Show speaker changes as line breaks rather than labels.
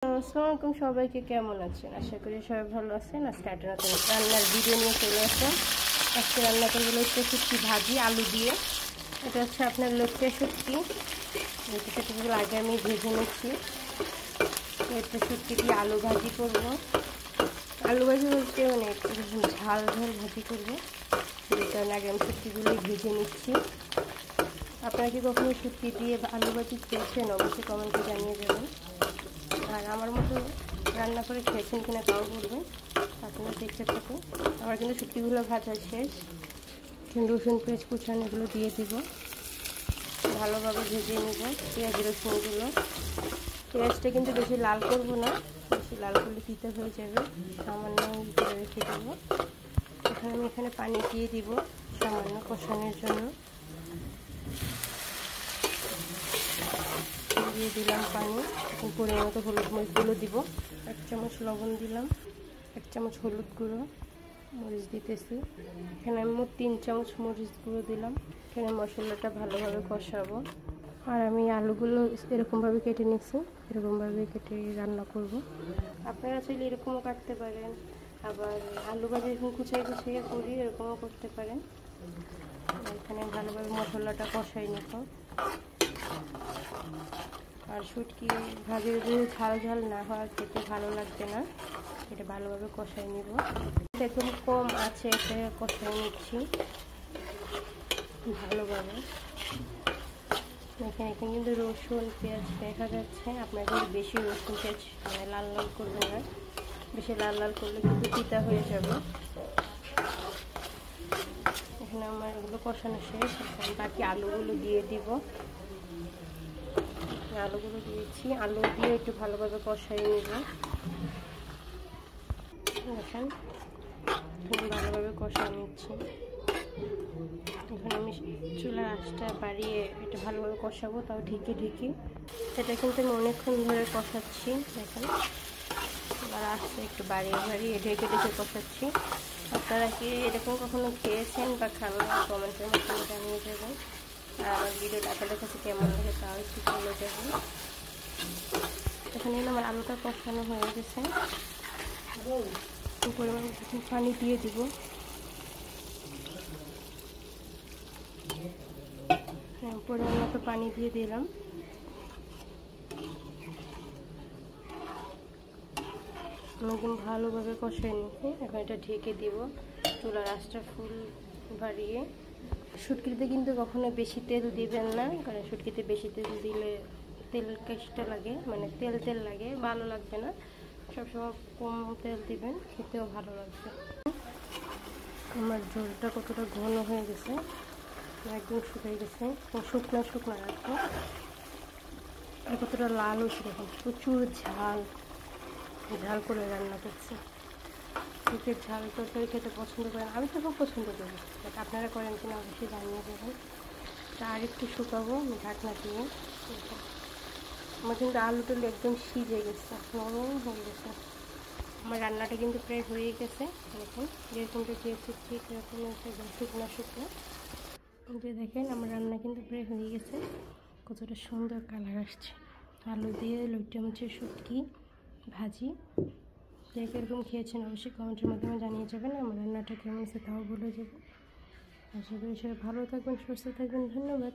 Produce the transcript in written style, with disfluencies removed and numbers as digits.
আসসালামু আলাইকুম, সবাইকে কেমন আছেন? আশা করি সবাই ভালো আছেন। আজকে একটা নতুন রান্নার ভিডিও নিয়ে চলে আসলাম। আজকে রান্না করবো লইট্টা শুটকি ভাজি আলু দিয়ে। এটা হচ্ছে আপনার লইট্টা শুটকি। লইট্টা শুটকিগুলো আগে আমি ভেজে নিচ্ছি। লইট্টা শুটকি দিয়ে আলু ভাজি করব। আলু ভাজি বলতে মানে একটু ঝাল ঝাল ভাজি করবো। এই কারণে আগে আমি শুটকিগুলোই ভেজে নিচ্ছি। আপনারা কি কখনো শুটকি দিয়ে আলু ভাজি খেয়েছেন? অবশ্যই কমেন্টে জানিয়ে দেবেন। আর আমার মতো রান্না করে খেয়েছেন কিনা তাও বলবেন, আপনারা দেখতে থাকুন। আমার কিন্তু শুটকিগুলো ভাজা শেষ। রসুন পেঁয়াজ কুচানো এগুলো দিয়ে দিব, ভালোভাবে ভেজে নেব পেঁয়াজ রসুনগুলো। পেঁয়াজটা কিন্তু বেশি লাল করবো না, বেশি লাল করলে তিতা হয়ে যাবে। সামান্য করে রেখে দেবো। আমি এখানে পানি দিয়ে দিব সামান্য কষানোর জন্য। দিয়ে দিলাম পানি, পরিমাণ মতো হলুদ মরিচগুলো দিব। 1 চামচ লবণ দিলাম, 1 চামচ হলুদ গুঁড়ো, মরিচ দিতেছি। এখানে আমি মোট 3 চামচ মরিচ গুঁড়ো দিলাম। এখানে মশলাটা ভালোভাবে কষাবো। আর আমি আলুগুলো এরকমভাবে কেটে নিচ্ছি, এরকমভাবে কেটে রান্না করব। আপনারা চাইলে এরকমও কাটতে পারেন, আবার আলু ভাজি এরকম কুচিয়ে কুচিয়ে করি এরকমও করতে পারেন। এখানে ভালোভাবে মশলাটা কষাই নিব। আর শুটকি ভাজির যদি ঝাল ঝাল না হয় খেতে ভালো লাগবে না। এটা ভালোভাবে কষাই নিব। একদম কম আছে, এটা কষাই নিচ্ছি ভালোভাবে। এখানে কিন্তু রসুন পেঁয়াজ দেখা যাচ্ছে। আপনারা কিন্তু বেশি রসুন পেঁয়াজ মানে লাল লাল করবেন না, বেশি লাল লাল করলে কিন্তু তিতা হয়ে যাবে। এখানে আমার এগুলো কষানো শেষ। এখন বাকি আলুগুলো দিয়ে দিব। আলুগুলো দিয়েছি, আলু দিয়ে একটু ভালোভাবে কষাই নেব। দেখেন ভালোভাবে কষাই নিচ্ছি। এখন আমি চুলার আঁচটা বাড়িয়ে এটা ভালোভাবে কষাবো, তাও ঢেকে ঢেকে। এটা কিন্তু আমি অনেকক্ষণ ধরে কষাচ্ছি। দেখেন এবার আস্তে একটু বাড়িয়ে বাড়িয়ে ঢেকে ঢেকে কষাচ্ছি। আপনারা কি এরকম কখনো খেয়েছেন বা খান না? কমেন্টের মাধ্যমে জানিয়ে দেবেন। আর আমার ভিডিওটা আপনাদের কাছে কেমন লাগে তাও একটু বলে দেবেন। এখানে আমার আলুটা কষানো হয়ে গেছে। পরিমাণ পানি দিয়ে দিব। পরিমাণ মতো পানি দিয়ে দিলাম। আমি একদম ভালোভাবে কষাই নিচ্ছি। এখন এটা ঢেকে দিব চুলার আঁচটা ফুল বাড়িয়ে। শুটকিতে কিন্তু কখনো বেশি তেল দিবেন না, কারণ শুটকিতে বেশি তেল দিলে তেল কেষ্টে লাগে, মানে তেল তেল লাগে, ভালো লাগবে না। সবসময় কম তেল দিবেন, খেতেও ভালো লাগবে। আমার ঝোলটা কতটা ঘন হয়ে গেছে, একদম শুকিয়ে গেছে। শুকনো শুকনো রাখবো। আর কতটা লাল হয়েছে দেখুন, প্রচুর ঝাল ঝাল করে রান্না করছি। শুকের ঝাল তরকারি খেতে পছন্দ করেন, আমি তো খুব পছন্দ করি, বাট আপনারা করেন কিনা অবশ্যই জানিয়ে দেবেন। তা আর একটু শুকাবো ঢাকনা দিয়ে। আমার কিন্তু আলুটা একদম সিজে গেছে, নরম হয়ে গেছে। আমার রান্নাটা কিন্তু প্রায় হয়ে গেছে। দেখুন যেরকমটা দিয়েছি ঠিক এরকম একদম শুকনো শুকনো। যে দেখেন আমার রান্না কিন্তু প্রায় হয়ে গেছে। কতটা সুন্দর কালার আসছে। আলু দিয়ে লইট্টা মাছের শুটকি ভাজি। দেখে এরকম খেয়েছেন অবশ্যই কমেন্টের মাধ্যমে জানিয়ে যাবেন। আমার রান্নাটা কেমন হয়েছে তাও বলে যাবেন। আশা করি সবাই ভালো থাকবেন, সুস্থ থাকবেন। ধন্যবাদ।